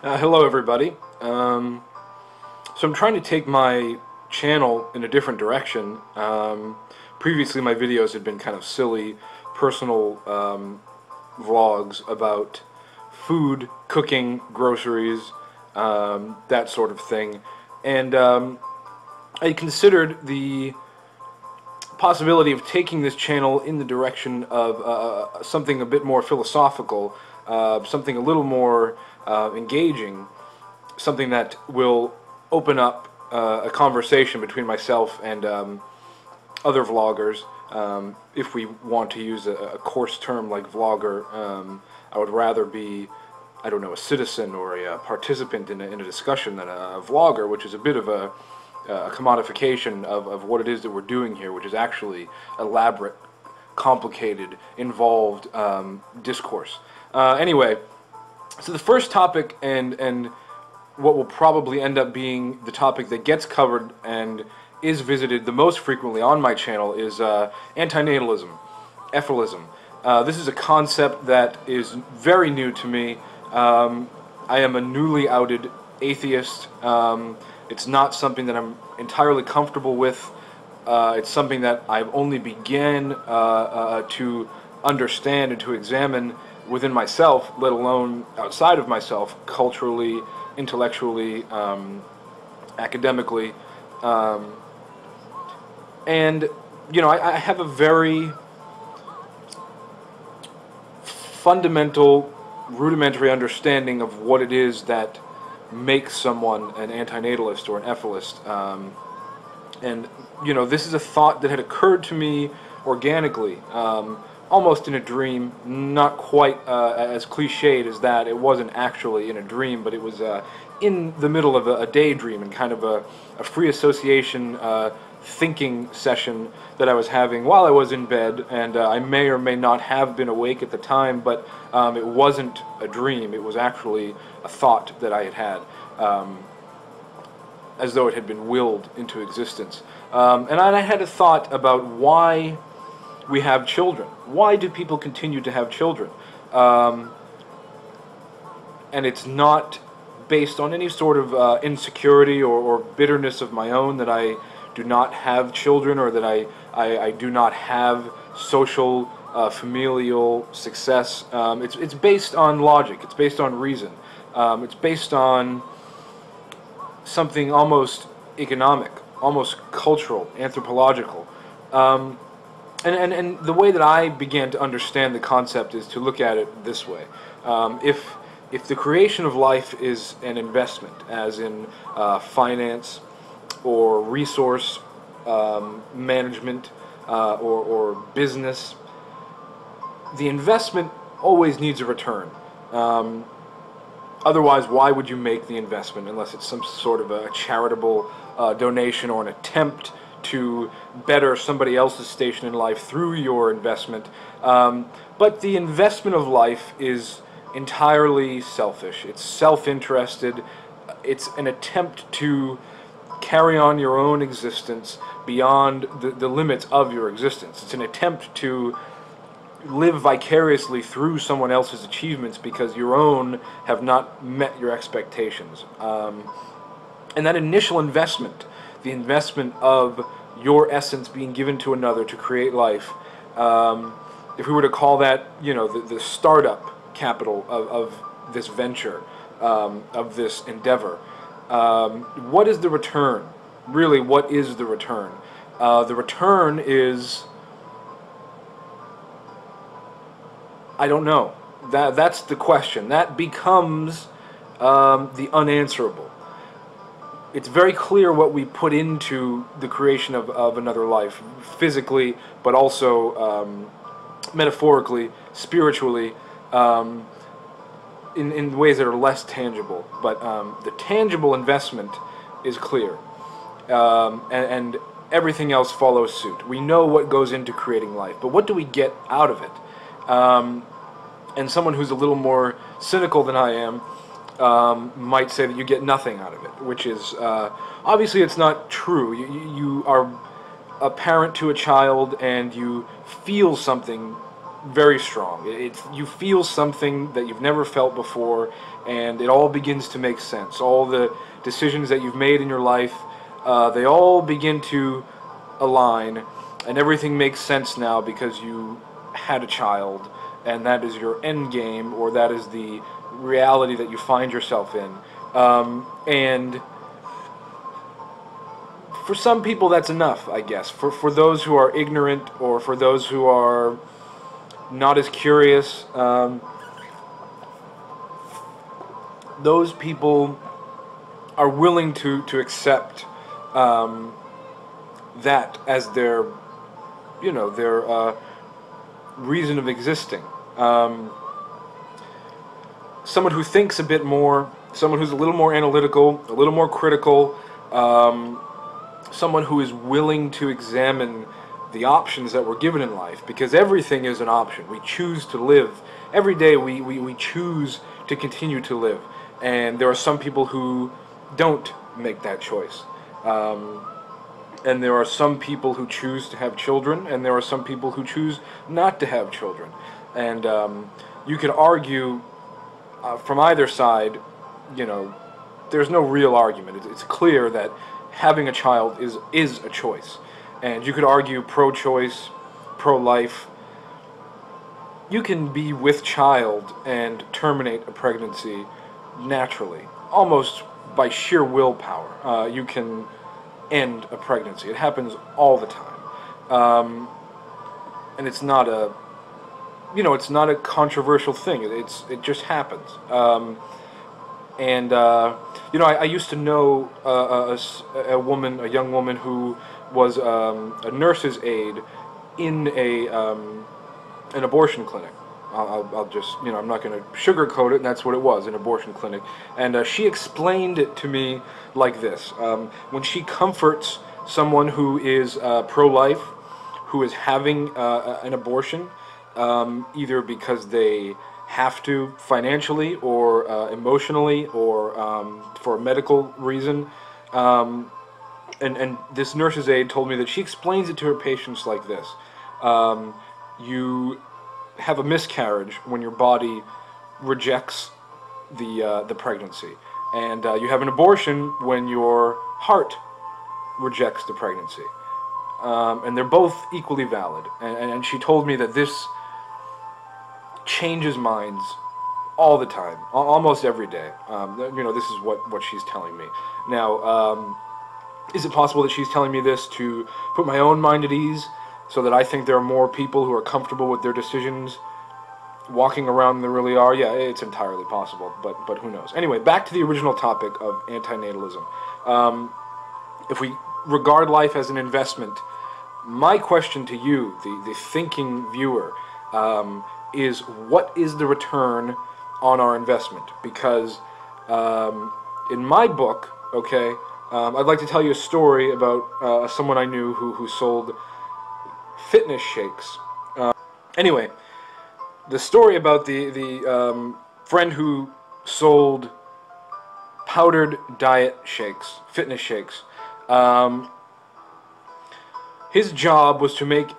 Hello everybody. So I'm trying to take my channel in a different direction. Previously my videos had been kind of silly, personal vlogs about food, cooking, groceries, that sort of thing. And I considered the possibility of taking this channel in the direction of something a bit more philosophical, something a little more engaging, something that will open up a conversation between myself and other vloggers. If we want to use a coarse term like vlogger, I would rather be, I don't know, a citizen or a participant in a discussion than a vlogger, which is a bit of a commodification of what it is that we're doing here, which is actually elaborate, complicated, involved discourse. Anyway, so the first topic, and what will probably end up being the topic that gets covered and is visited the most frequently on my channel, is antinatalism, efforlism. This is a concept that is very new to me. I am a newly outed atheist. It's not something that I'm entirely comfortable with. It's something that I've only began to understand and to examine within myself, let alone outside of myself, culturally, intellectually, academically. And, you know, I have a very fundamental, rudimentary understanding of what it is that makes someone an antinatalist or an efforlist. And, you know, this is a thought that had occurred to me organically, almost in a dream, not quite as cliched as that. It wasn't actually in a dream, but it was in the middle of a daydream and kind of a free association thinking session that I was having while I was in bed, and I may or may not have been awake at the time, but it wasn't a dream. It was actually a thought that I had had, as though it had been willed into existence. And I had a thought about why we have children. Why do people continue to have children? And it's not based on any sort of insecurity or bitterness of my own that I do not have children, or that I do not have social, familial success. It's based on logic. It's based on reason. It's based on something almost economic, almost cultural, anthropological. And the way that I began to understand the concept is to look at it this way. If the creation of life is an investment, as in finance or resource management or business, the investment always needs a return. Otherwise, why would you make the investment unless it's some sort of a charitable donation or an attempt to better somebody else's station in life through your investment? But the investment of life is entirely selfish. It's self-interested. It's an attempt to carry on your own existence beyond the limits of your existence. It's an attempt to live vicariously through someone else's achievements because your own have not met your expectations. And that initial investment, the investment of your essence being given to another to create life, if we were to call that, you know, the startup capital of this venture, of this endeavor, what is the return? Really, what is the return? The return is, I don't know. That's the question. That becomes the unanswerable. It's very clear what we put into the creation of another life, physically, but also metaphorically, spiritually, in ways that are less tangible. But the tangible investment is clear, and everything else follows suit. We know what goes into creating life, but what do we get out of it? And someone who's a little more cynical than I am might say that you get nothing out of it, which is obviously it's not true. You are a parent to a child and you feel something very strong. You feel something that you've never felt before, and it all begins to make sense. All the decisions that you've made in your life, they all begin to align, and everything makes sense now because you had a child, and that is your end game, or that is the reality that you find yourself in. And for some people that's enough, I guess. For those who are ignorant, or for those who are not as curious, those people are willing to accept that as their, their reason of existing. Someone who thinks a bit more, someone who's a little more analytical, a little more critical, someone who is willing to examine the options that we're given in life, because everything is an option. We choose to live. Every day we choose to continue to live. And there are some people who don't make that choice. And there are some people who choose to have children, and there are some people who choose not to have children. And you could argue from either side, there's no real argument. It's clear that having a child is a choice. And you could argue pro-choice, pro-life. You can be with child and terminate a pregnancy naturally, almost by sheer willpower. You can end a pregnancy. It happens all the time. And it's not a, it's not a controversial thing. It just happens. I used to know a young woman who was a nurse's aide in an abortion clinic. I'll just, I'm not going to sugarcoat it, and that's what it was, an abortion clinic. And she explained it to me like this. When she comforts someone who is pro-life, who is having an abortion, either because they have to financially, or emotionally, or for a medical reason, and this nurse's aide told me that she explains it to her patients like this. You have a miscarriage when your body rejects the pregnancy, and you have an abortion when your heart rejects the pregnancy, and they're both equally valid. And she told me that this changes minds all the time, almost every day. This is what she's telling me. Now, is it possible that she's telling me this to put my own mind at ease, so that I think there are more people who are comfortable with their decisions walking around than there really are? Yeah, it's entirely possible, but who knows. Anyway, back to the original topic of antinatalism. If we regard life as an investment, my question to you, the thinking viewer, is what is the return on our investment? Because in my book, okay, I'd like to tell you a story about someone I knew who sold fitness shakes. Anyway, the story about the friend who sold powdered diet shakes, fitness shakes. His job was to make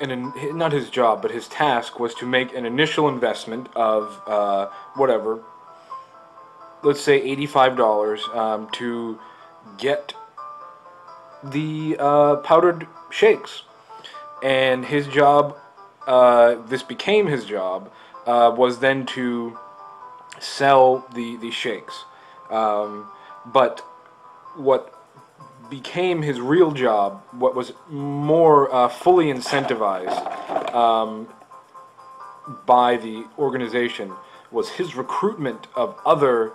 not his job, but his task was to make an initial investment of whatever, let's say $85, to get the powdered shakes. And his job, this became his job, was then to sell the shakes. But what became his real job, what was more fully incentivized by the organization, was his recruitment of other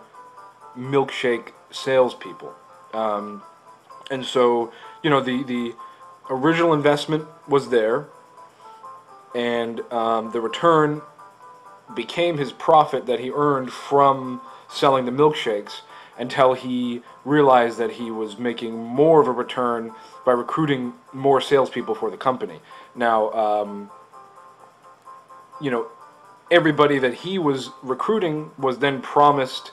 milkshake salespeople. And so, the original investment was there, and the return became his profit that he earned from selling the milkshakes, until he realized that he was making more of a return by recruiting more salespeople for the company. Now, everybody that he was recruiting was then promised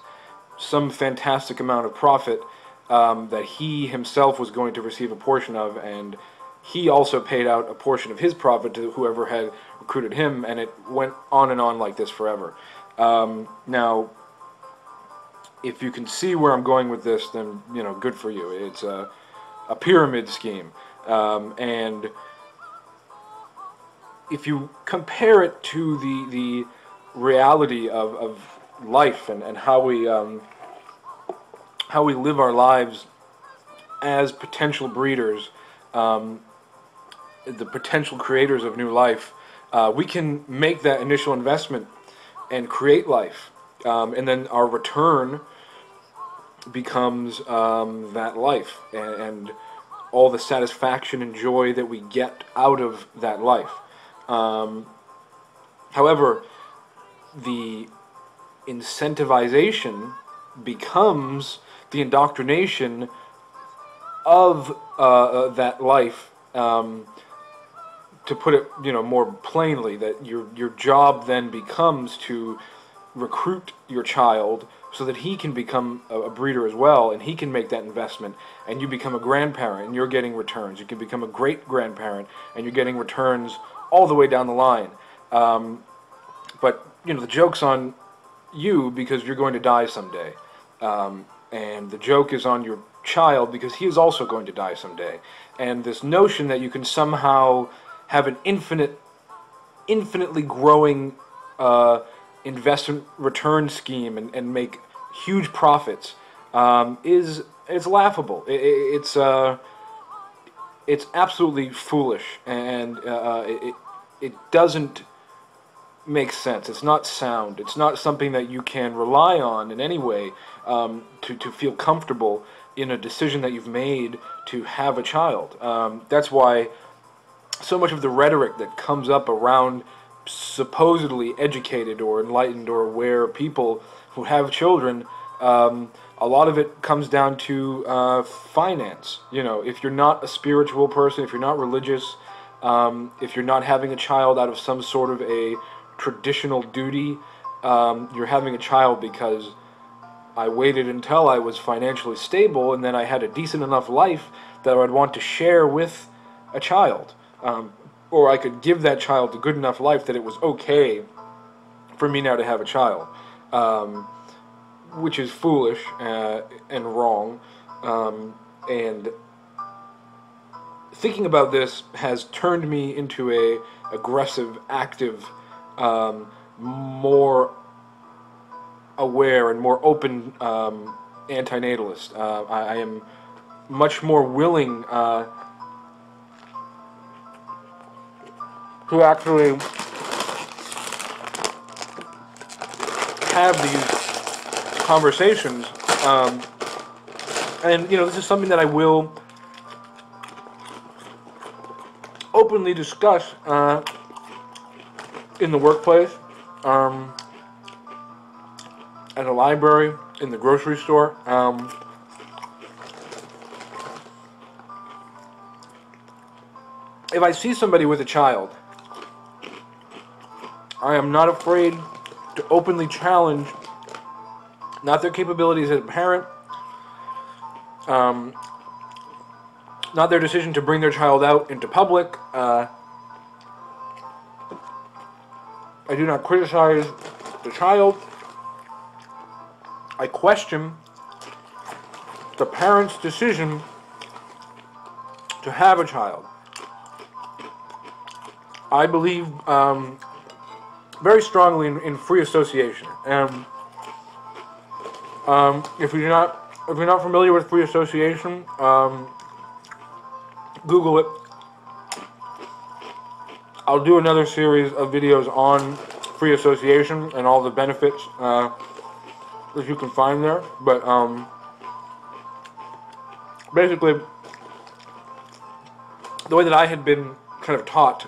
some fantastic amount of profit that he himself was going to receive a portion of, and he also paid out a portion of his profit to whoever had recruited him, and it went on and on like this forever. Now, if you can see where I'm going with this, then, you know, good for you. It's a pyramid scheme. And if you compare it to the reality of life and how we live our lives as potential breeders, the potential creators of new life, we can make that initial investment and create life, and then our return becomes that life and all the satisfaction and joy that we get out of that life. However, the incentivization becomes the indoctrination of that life. To put it, you know, more plainly, that your job then becomes to recruit your child so that he can become a breeder as well, and he can make that investment, and you become a grandparent, and you're getting returns. You can become a great-grandparent, and you're getting returns all the way down the line. But, you know, the joke's on you because you're going to die someday. And the joke is on your child because he is also going to die someday. And this notion that you can somehow have an infinitely growing investment return scheme and make huge profits is laughable. It's absolutely foolish, and it doesn't make sense. It's not sound. It's not something that you can rely on in any way to feel comfortable in a decision that you've made to have a child. That's why so much of the rhetoric that comes up around supposedly educated or enlightened or aware people who have children, a lot of it comes down to finance. You know, if you're not a spiritual person, if you're not religious, if you're not having a child out of some sort of a traditional duty, you're having a child because I waited until I was financially stable and then I had a decent enough life that I'd want to share with a child. Or I could give that child a good enough life that it was okay for me now to have a child, which is foolish and wrong. And thinking about this has turned me into a aggressive, active, more aware and more open antinatalist. I am much more willing to actually have these conversations, and you know, this is something that I will openly discuss in the workplace, at a library, in the grocery store. If I see somebody with a child, I am not afraid to openly challenge not their capabilities as a parent, not their decision to bring their child out into public. I do not criticize the child. I question the parent's decision to have a child. I believe very strongly in free association, and if you're not familiar with free association, Google it. I'll do another series of videos on free association and all the benefits that you can find there. But basically, the way that I had been kind of taught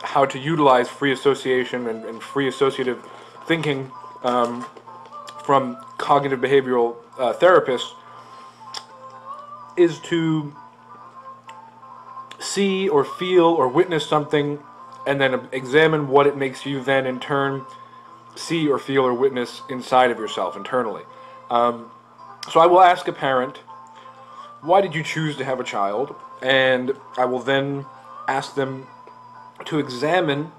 how to utilize free association and free associative thinking from cognitive behavioral therapists is to see or feel or witness something and then examine what it makes you then in turn see or feel or witness inside of yourself internally. So I will ask a parent why did you choose to have a child? And I will then ask them to examine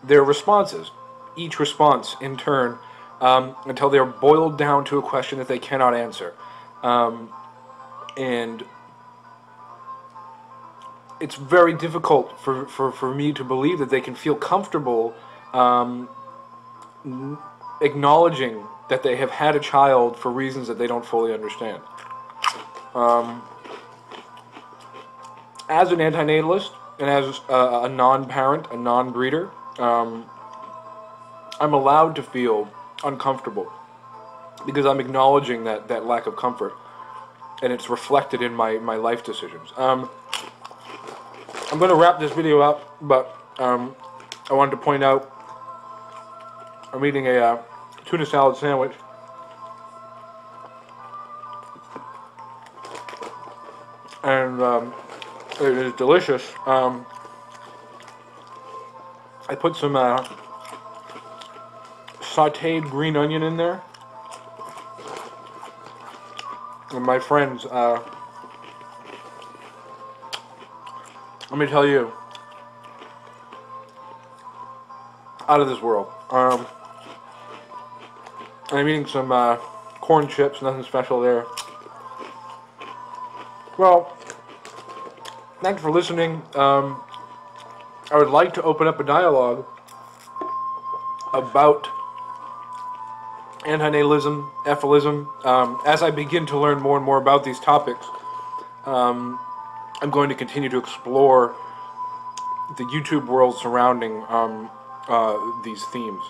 their responses, each response in turn, until they're boiled down to a question that they cannot answer. And it's very difficult for me to believe that they can feel comfortable acknowledging that they have had a child for reasons that they don't fully understand. As an antinatalist and as a non-parent, a non-breeder, I'm allowed to feel uncomfortable because I'm acknowledging that lack of comfort, and it's reflected in my life decisions. I'm going to wrap this video up, but I wanted to point out I'm eating a tuna salad sandwich. And it is delicious. I put some sauteed green onion in there. And my friends, let me tell you, out of this world. I'm eating some corn chips, nothing special there. Well, thanks for listening. I would like to open up a dialogue about antinatalism, ethylism. As I begin to learn more and more about these topics, I'm going to continue to explore the YouTube world surrounding these themes.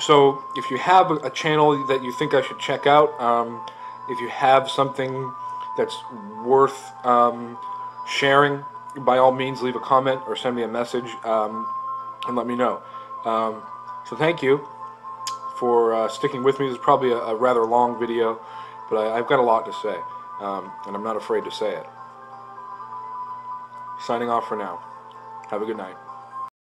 So if you have a channel that you think I should check out, if you have something that's worth sharing, by all means leave a comment or send me a message and let me know. So thank you for sticking with me. This is probably a rather long video, but I've got a lot to say, and I'm not afraid to say it. Signing off for now. Have a good night.